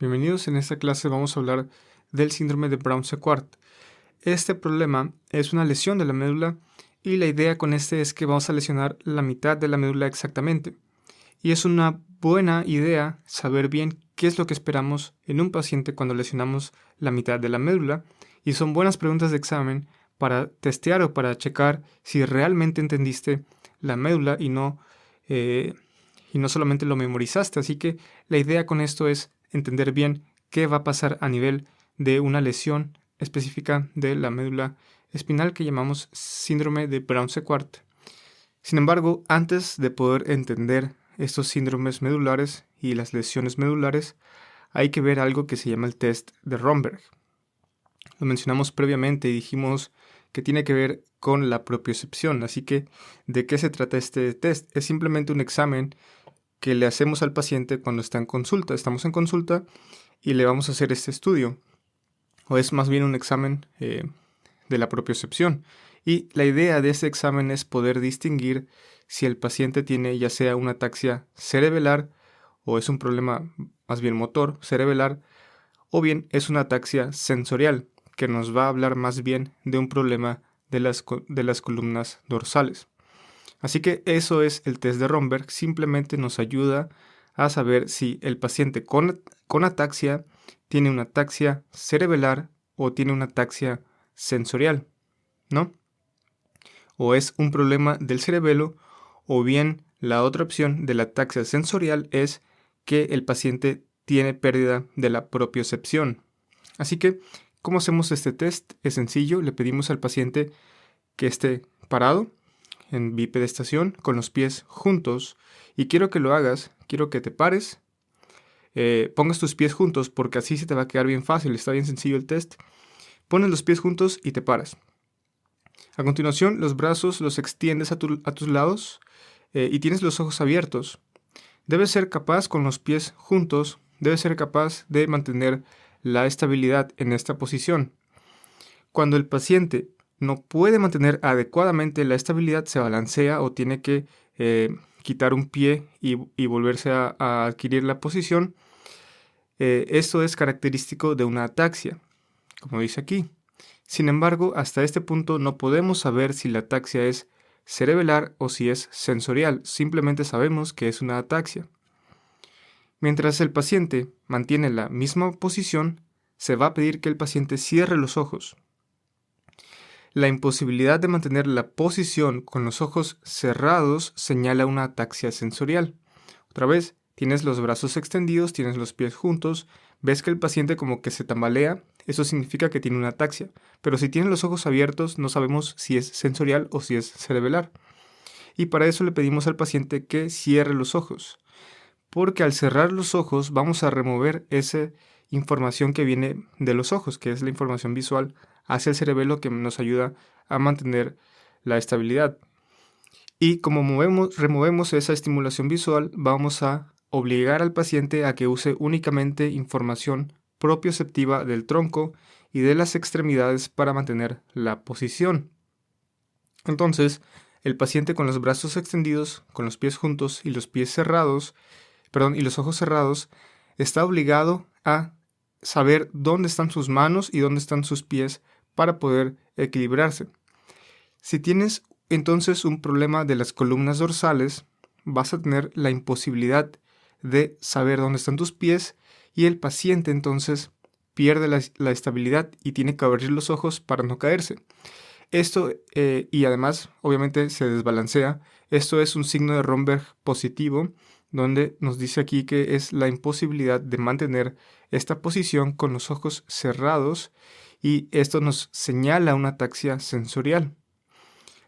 Bienvenidos. En esta clase vamos a hablar del síndrome de Brown-Séquard. Este problema es una lesión de la médula y la idea con este es que vamos a lesionar la mitad de la médula exactamente. Y es una buena idea saber bien qué es lo que esperamos en un paciente cuando lesionamos la mitad de la médula, y son buenas preguntas de examen para testear o para checar si realmente entendiste la médula y no solamente lo memorizaste. Así que la idea con esto es entender bien qué va a pasar a nivel de una lesión específica de la médula espinal que llamamos síndrome de Brown-Séquard. Sin embargo, antes de poder entender estos síndromes medulares y las lesiones medulares, hay que ver algo que se llama el test de Romberg. Lo mencionamos previamente y dijimos que tiene que ver con la propiocepción. Así que, ¿de qué se trata este test? Es simplemente un examen que le hacemos al paciente cuando está en consulta. Estamos en consulta y le vamos a hacer este estudio. O es más bien un examen de la propiocepción. Y la idea de este examen es poder distinguir si el paciente tiene ya sea una ataxia cerebelar o es un problema más bien motor cerebelar, o bien es una ataxia sensorial, que nos va a hablar más bien de un problema de las columnas dorsales. Así que eso es el test de Romberg. Simplemente nos ayuda a saber si el paciente con ataxia tiene una ataxia cerebelar o tiene una ataxia sensorial, ¿no? O es un problema del cerebelo, o bien la otra opción de la ataxia sensorial es que el paciente tiene pérdida de la propiocepción. Así que, ¿cómo hacemos este test? Es sencillo. Le pedimos al paciente que esté parado en bipedestación con los pies juntos, y quiero que lo hagas, quiero que te pares, pongas tus pies juntos porque así se te va a quedar bien fácil, está bien sencillo el test. Pones los pies juntos y te paras. A continuación, los brazos los extiendes a tus lados y tienes los ojos abiertos. Debes ser capaz con los pies juntos, debes ser capaz de mantener la estabilidad en esta posición. Cuando el paciente no puede mantener adecuadamente la estabilidad, se balancea o tiene que quitar un pie y volverse a adquirir la posición. Esto es característico de una ataxia, como dice aquí. Sin embargo, hasta este punto no podemos saber si la ataxia es cerebelar o si es sensorial. Simplemente sabemos que es una ataxia. Mientras el paciente mantiene la misma posición, se va a pedir que el paciente cierre los ojos. La imposibilidad de mantener la posición con los ojos cerrados señala una ataxia sensorial. Otra vez, tienes los brazos extendidos, tienes los pies juntos, ves que el paciente como que se tambalea, eso significa que tiene una ataxia. Pero si tiene los ojos abiertos, no sabemos si es sensorial o si es cerebelar. Y para eso le pedimos al paciente que cierre los ojos, porque al cerrar los ojos vamos a remover esa información que viene de los ojos, que es la información visual, hacia el cerebelo, que nos ayuda a mantener la estabilidad. Y como removemos esa estimulación visual, vamos a obligar al paciente a que use únicamente información propioceptiva del tronco y de las extremidades para mantener la posición. Entonces, el paciente con los brazos extendidos, con los pies juntos y los ojos cerrados, está obligado a saber dónde están sus manos y dónde están sus pies para poder equilibrarse. Si tienes entonces un problema de las columnas dorsales, vas a tener la imposibilidad de saber dónde están tus pies, y el paciente entonces pierde la estabilidad y tiene que abrir los ojos para no caerse. Esto, y además, obviamente se desbalancea. Esto es un signo de Romberg positivo, donde nos dice aquí que es la imposibilidad de mantener esta posición con los ojos cerrados, y esto nos señala una ataxia sensorial.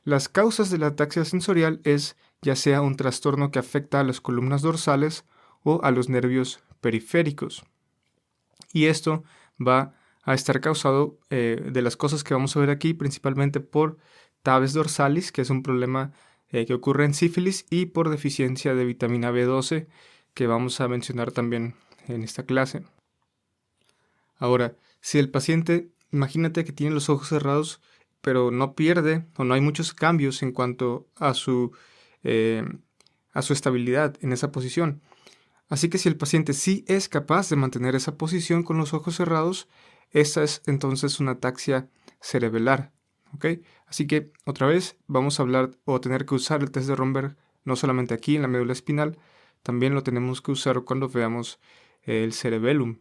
Las causas de la ataxia sensorial es ya sea un trastorno que afecta a las columnas dorsales o a los nervios periféricos. Y esto va a estar causado de las cosas que vamos a ver aquí, principalmente por tabes dorsalis, que es un problema que ocurre en sífilis, y por deficiencia de vitamina B12, que vamos a mencionar también en esta clase. Ahora, si el paciente, imagínate que tiene los ojos cerrados, pero no pierde o no hay muchos cambios en cuanto a su estabilidad en esa posición. Así que si el paciente sí es capaz de mantener esa posición con los ojos cerrados, esta es entonces una ataxia cerebelar. ¿Ok? Así que otra vez vamos a hablar o tener que usar el test de Romberg no solamente aquí en la médula espinal, también lo tenemos que usar cuando veamos el cerebellum.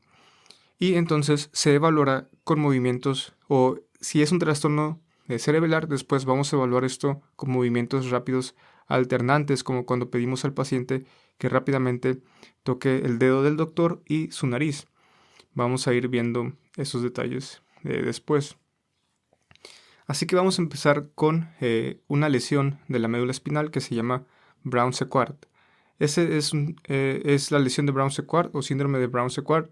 Y entonces se evaluará con movimientos, o si es un trastorno cerebelar, después vamos a evaluar esto con movimientos rápidos alternantes, como cuando pedimos al paciente que rápidamente toque el dedo del doctor y su nariz. Vamos a ir viendo esos detalles después. Así que vamos a empezar con una lesión de la médula espinal que se llama Brown-Séquard. Ese es la lesión de Brown-Séquard o síndrome de Brown-Séquard.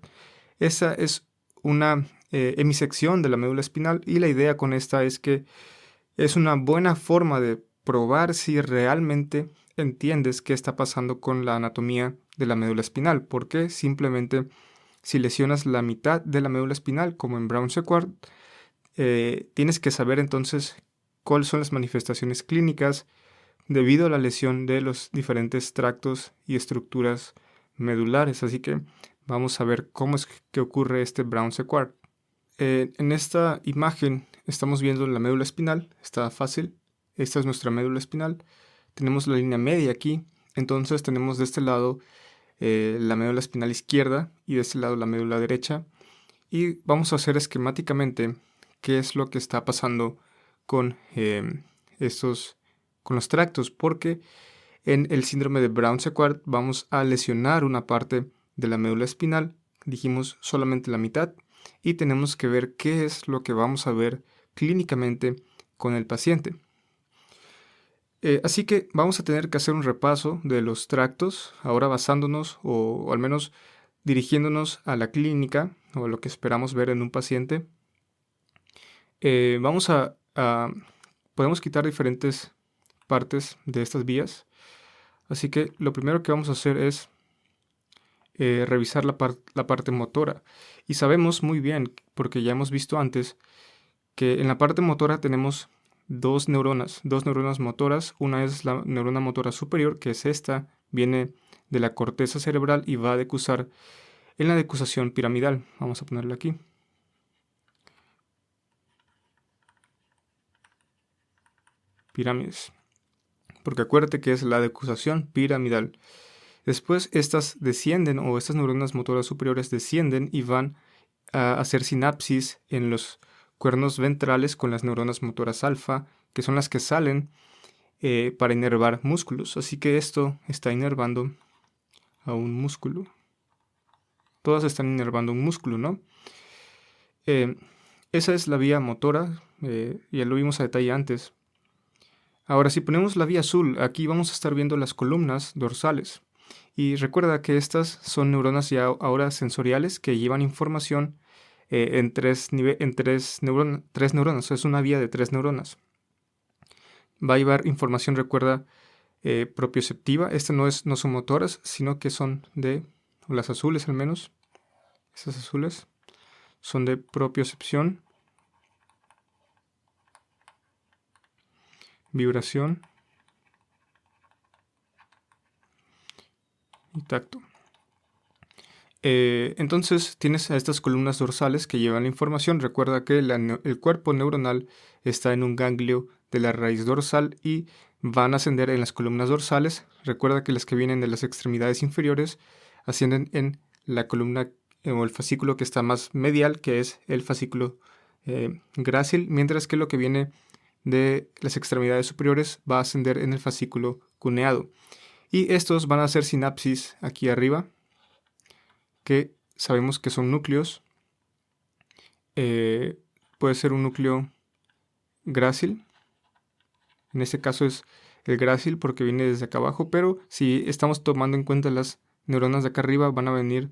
Esa es una hemisección de la médula espinal y la idea con esta es que es una buena forma de probar si realmente entiendes qué está pasando con la anatomía de la médula espinal, porque simplemente si lesionas la mitad de la médula espinal, como en Brown-Séquard, tienes que saber entonces cuáles son las manifestaciones clínicas debido a la lesión de los diferentes tractos y estructuras medulares. Así que vamos a ver cómo es que ocurre este Brown-Séquard. En esta imagen estamos viendo la médula espinal, está fácil. Esta es nuestra médula espinal. Tenemos la línea media aquí, entonces tenemos de este lado la médula espinal izquierda y de este lado la médula derecha. Y vamos a hacer esquemáticamente qué es lo que está pasando con con los tractos, porque en el síndrome de Brown-Séquard vamos a lesionar una parte de la médula espinal, dijimos solamente la mitad, y tenemos que ver qué es lo que vamos a ver clínicamente con el paciente. Así que vamos a tener que hacer un repaso de los tractos, ahora basándonos o al menos dirigiéndonos a la clínica o a lo que esperamos ver en un paciente. Podemos quitar diferentes partes de estas vías. Así que lo primero que vamos a hacer es revisar la parte motora. Y sabemos muy bien, porque ya hemos visto antes, que en la parte motora tenemos dos neuronas motoras. Una es la neurona motora superior, que es esta, viene de la corteza cerebral y va a decusar en la decusación piramidal. Vamos a ponerla aquí. Pirámides. Porque acuérdate que es la decusación piramidal. Después estas descienden, o estas neuronas motoras superiores descienden y van a hacer sinapsis en los cuernos ventrales con las neuronas motoras alfa, que son las que salen para inervar músculos. Así que esto está inervando a un músculo. Todas están inervando un músculo, ¿no? Esa es la vía motora, ya lo vimos a detalle antes. Ahora, si ponemos la vía azul, aquí vamos a estar viendo las columnas dorsales. Y recuerda que estas son neuronas ya ahora sensoriales que llevan información en tres neuronas. Es una vía de 3 neuronas. Va a llevar información, recuerda, propioceptiva. Estas no son motoras, sino que son las azules al menos. Estas azules son de propiocepción, vibración y tacto. Entonces tienes a estas columnas dorsales que llevan la información. Recuerda que el cuerpo neuronal está en un ganglio de la raíz dorsal y van a ascender en las columnas dorsales. Recuerda que las que vienen de las extremidades inferiores ascienden en la columna o el fascículo que está más medial, que es el fascículo grácil, mientras que lo que viene de las extremidades superiores va a ascender en el fascículo cuneado. Y estos van a hacer sinapsis aquí arriba, que sabemos que son núcleos. Puede ser un núcleo grácil. En este caso es el grácil porque viene desde acá abajo, pero si estamos tomando en cuenta las neuronas de acá arriba, van a venir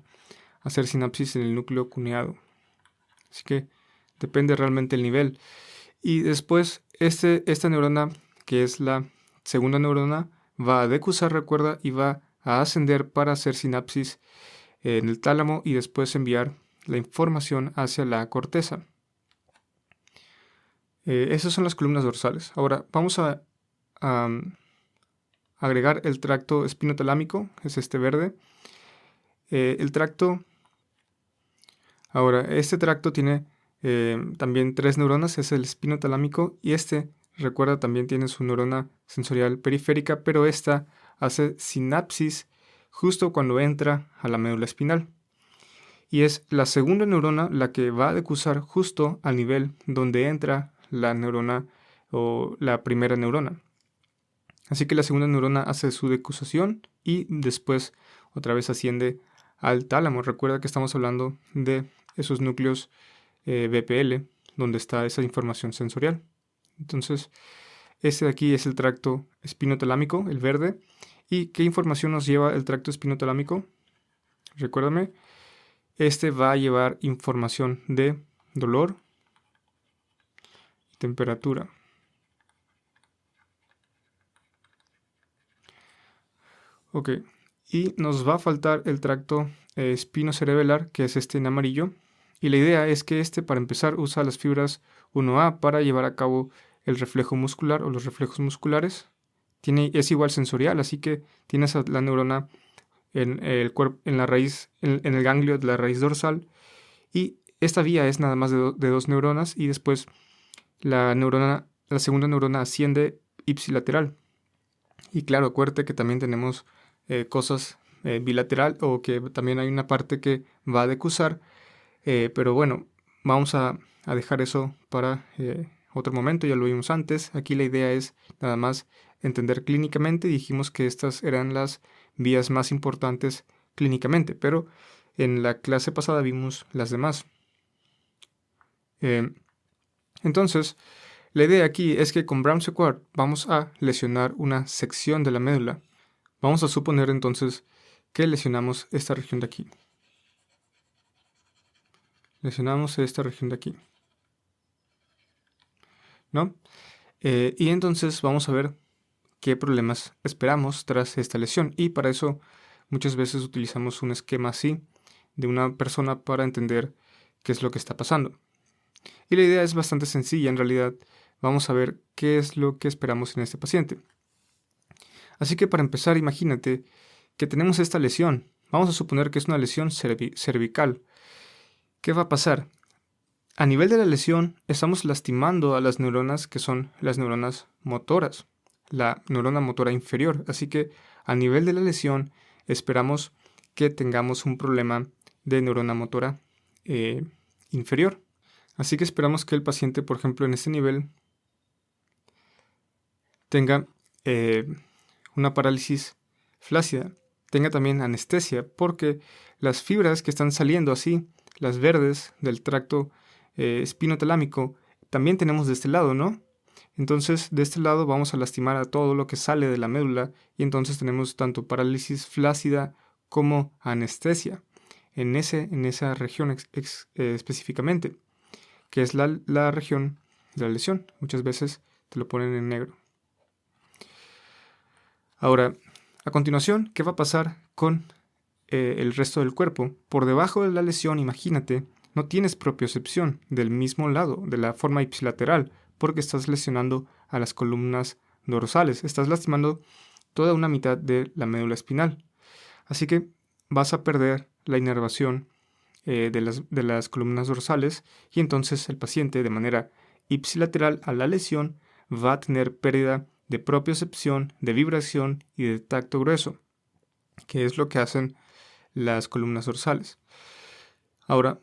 a hacer sinapsis en el núcleo cuneado. Así que depende realmente el nivel. Y después esta neurona, que es la segunda neurona, va a decusar, recuerda, y va a ascender para hacer sinapsis en el tálamo y después enviar la información hacia la corteza. Esas son las columnas dorsales. Ahora vamos a agregar el tracto espinotalámico, es este verde. El tracto, ahora, este tracto tiene también 3 neuronas, es el espinotalámico, y recuerda, también tiene su neurona sensorial periférica, pero esta hace sinapsis justo cuando entra a la médula espinal. Y es la segunda neurona la que va a decusar justo al nivel donde entra la neurona o la primera neurona. Así que la segunda neurona hace su decusación y después otra vez asciende al tálamo. Recuerda que estamos hablando de esos núcleos BPL, donde está esa información sensorial. Entonces, este de aquí es el tracto espinotalámico, el verde. ¿Y qué información nos lleva el tracto espinotalámico? Recuérdame, este va a llevar información de dolor y temperatura. Ok, y nos va a faltar el tracto espinocerebelar, que es este en amarillo. Y la idea es que para empezar, usa las fibras 1A para llevar a cabo el reflejo muscular o los reflejos musculares. Es igual sensorial, así que tienes a la neurona en el cuerpo, en la raíz, en el ganglio de la raíz dorsal. Y esta vía es nada más de 2 neuronas, y después la segunda neurona asciende ipsilateral. Y claro, acuérdate que también tenemos cosas bilateral, o que también hay una parte que va a decusar, pero bueno, vamos a dejar eso para otro momento, ya lo vimos antes. Aquí la idea es nada más entender clínicamente. Dijimos que estas eran las vías más importantes clínicamente, pero en la clase pasada vimos las demás. Entonces, la idea aquí es que con Brown-Séquard vamos a lesionar una sección de la médula. Vamos a suponer entonces que lesionamos esta región de aquí. Lesionamos esta región de aquí, ¿no? Y entonces vamos a ver qué problemas esperamos tras esta lesión. Y para eso muchas veces utilizamos un esquema así de una persona para entender qué es lo que está pasando. Y la idea es bastante sencilla en realidad. Vamos a ver qué es lo que esperamos en este paciente. Así que para empezar, imagínate que tenemos esta lesión. Vamos a suponer que es una lesión cervical. ¿Qué va a pasar? A nivel de la lesión, estamos lastimando a las neuronas que son las neuronas motoras, la neurona motora inferior. Así que a nivel de la lesión, esperamos que tengamos un problema de neurona motora inferior. Así que esperamos que el paciente, por ejemplo, en este nivel, tenga una parálisis flácida, tenga también anestesia, porque las fibras que están saliendo así, las verdes del tracto espinotalámico, también tenemos de este lado, ¿no? Entonces, de este lado vamos a lastimar a todo lo que sale de la médula, y entonces tenemos tanto parálisis flácida como anestesia en esa región específicamente, que es la región de la lesión. Muchas veces te lo ponen en negro. Ahora, a continuación, ¿qué va a pasar con el resto del cuerpo? Por debajo de la lesión, imagínate, no tienes propiocepción del mismo lado, de la forma ipsilateral, porque estás lesionando a las columnas dorsales. Estás lastimando toda una mitad de la médula espinal. Así que vas a perder la inervación de las columnas dorsales, y entonces el paciente, de manera ipsilateral a la lesión, va a tener pérdida de propiocepción, de vibración y de tacto grueso, que es lo que hacen las columnas dorsales. Ahora,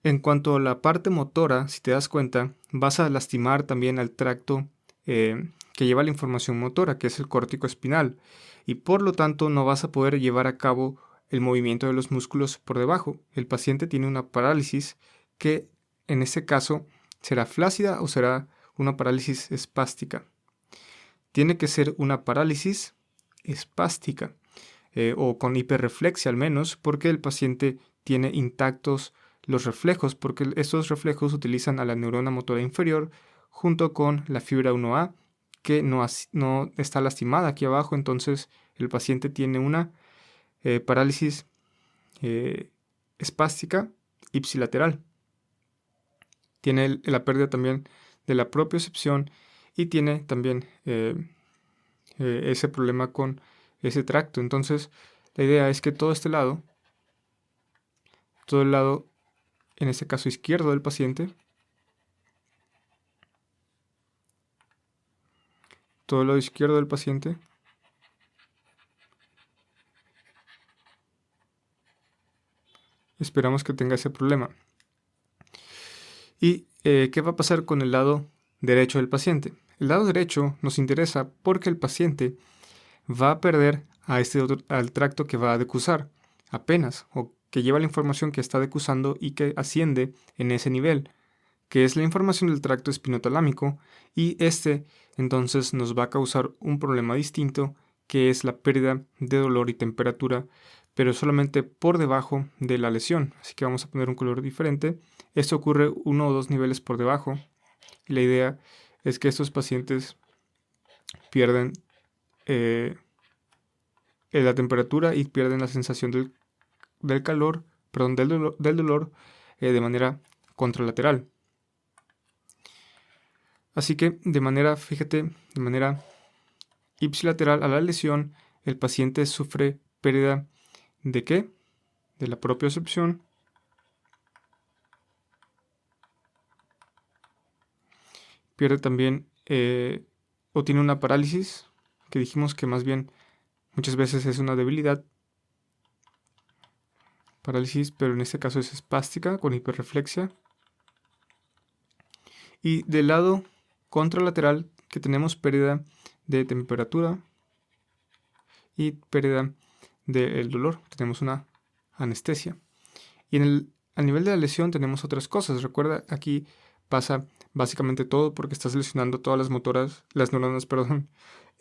en cuanto a la parte motora, si te das cuenta, vas a lastimar también al tracto que lleva la información motora, que es el córtico espinal, y por lo tanto no vas a poder llevar a cabo el movimiento de los músculos por debajo. El paciente tiene una parálisis que en este caso será flácida o será una parálisis espástica. Tiene que ser una parálisis espástica o con hiperreflexia al menos, porque el paciente tiene intactos los reflejos, porque estos reflejos utilizan a la neurona motora inferior junto con la fibra 1A, que no está lastimada aquí abajo. Entonces el paciente tiene una parálisis espástica ipsilateral. Tiene la pérdida también de la propiocepción, y tiene también ese problema con ese tracto. Entonces la idea es que todo este lado todo el lado, en este caso izquierdo del paciente, todo el lado izquierdo del paciente, esperamos que tenga ese problema. ¿Y qué va a pasar con el lado derecho del paciente? El lado derecho nos interesa porque el paciente va a perder al tracto que va a decusar apenas, o que lleva la información que está decusando y que asciende en ese nivel, que es la información del tracto espinotalámico, y entonces nos va a causar un problema distinto, que es la pérdida de dolor y temperatura, pero solamente por debajo de la lesión. Así que vamos a poner un color diferente. Esto ocurre 1 o 2 niveles por debajo, y la idea es que estos pacientes pierden la temperatura y pierden la sensación del dolor de manera contralateral. Así que de manera ipsilateral a la lesión, el paciente sufre pérdida ¿de qué? De la propiocepción, pierde también o tiene una parálisis, que dijimos que más bien muchas veces es una debilidad, parálisis, pero en este caso es espástica con hiperreflexia. Y del lado contralateral, que tenemos pérdida de temperatura y pérdida del dolor, tenemos una anestesia. Y a nivel de la lesión tenemos otras cosas. Recuerda, aquí pasa básicamente todo porque estás lesionando todas las neuronas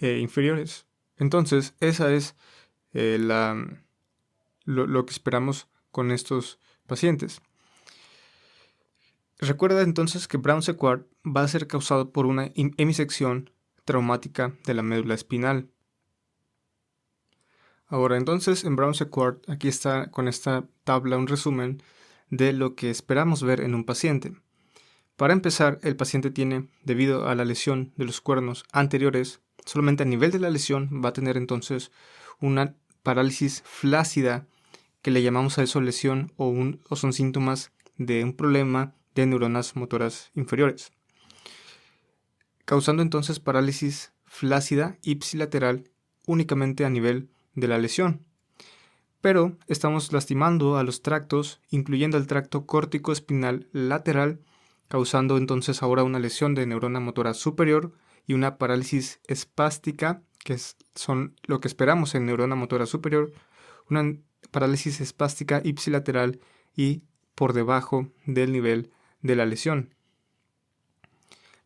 inferiores. Entonces, esa es lo que esperamos con estos pacientes. Recuerda entonces que Brown-Séquard va a ser causado por una hemisección traumática de la médula espinal. Ahora, entonces, en Brown-Séquard, aquí está con esta tabla un resumen de lo que esperamos ver en un paciente. Para empezar, el paciente tiene, debido a la lesión de los cuernos anteriores, solamente a nivel de la lesión va a tener entonces una parálisis flácida, que le llamamos a eso lesión o son síntomas de un problema de neuronas motoras inferiores, causando entonces parálisis flácida ipsilateral únicamente a nivel de la lesión. Pero estamos lastimando a los tractos, incluyendo el tracto córtico espinal lateral, causando entonces ahora una lesión de neurona motora superior y una parálisis espástica, que son lo que esperamos en neurona motora superior, una parálisis espástica ipsilateral y por debajo del nivel de la lesión.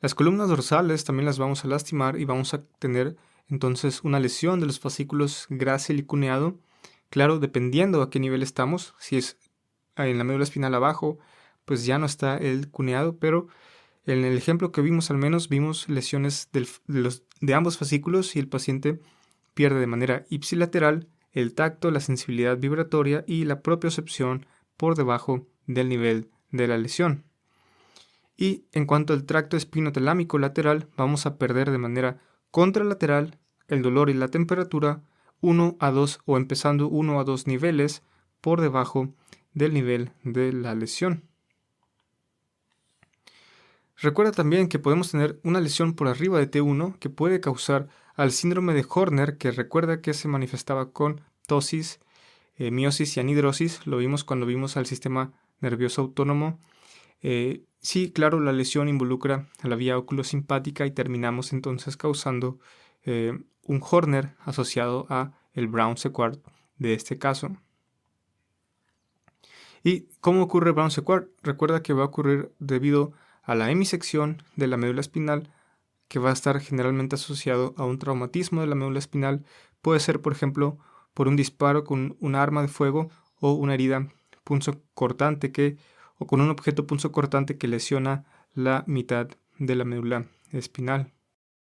Las columnas dorsales también las vamos a lastimar y vamos a tener entonces una lesión de los fascículos grácil y cuneado. Claro, dependiendo a qué nivel estamos, si es en la médula espinal abajo, pues ya no está el cuneado, pero en el ejemplo que vimos al menos vimos lesiones de ambos fascículos y el paciente pierde de manera ipsilateral el tacto, la sensibilidad vibratoria y la propiocepción por debajo del nivel de la lesión. Y en cuanto al tracto espinotalámico lateral, vamos a perder de manera contralateral el dolor y la temperatura 1 a 2 o empezando 1 a 2 niveles por debajo del nivel de la lesión. Recuerda también que podemos tener una lesión por arriba de T1 que puede causar al síndrome de Horner, que recuerda que se manifestaba con ptosis, miosis y anhidrosis. Lo vimos cuando vimos al sistema nervioso autónomo. Sí, claro, la lesión involucra a la vía oculosimpática y terminamos entonces causando un Horner asociado a el Brown-Séquard de este caso. ¿Y cómo ocurre Brown-Séquard? Recuerda que va a ocurrir debido a la hemisección de la médula espinal, que va a estar generalmente asociado a un traumatismo de la médula espinal. Puede ser, por ejemplo, por un disparo con una arma de fuego o una herida punzocortante o con un objeto punzocortante que lesiona la mitad de la médula espinal.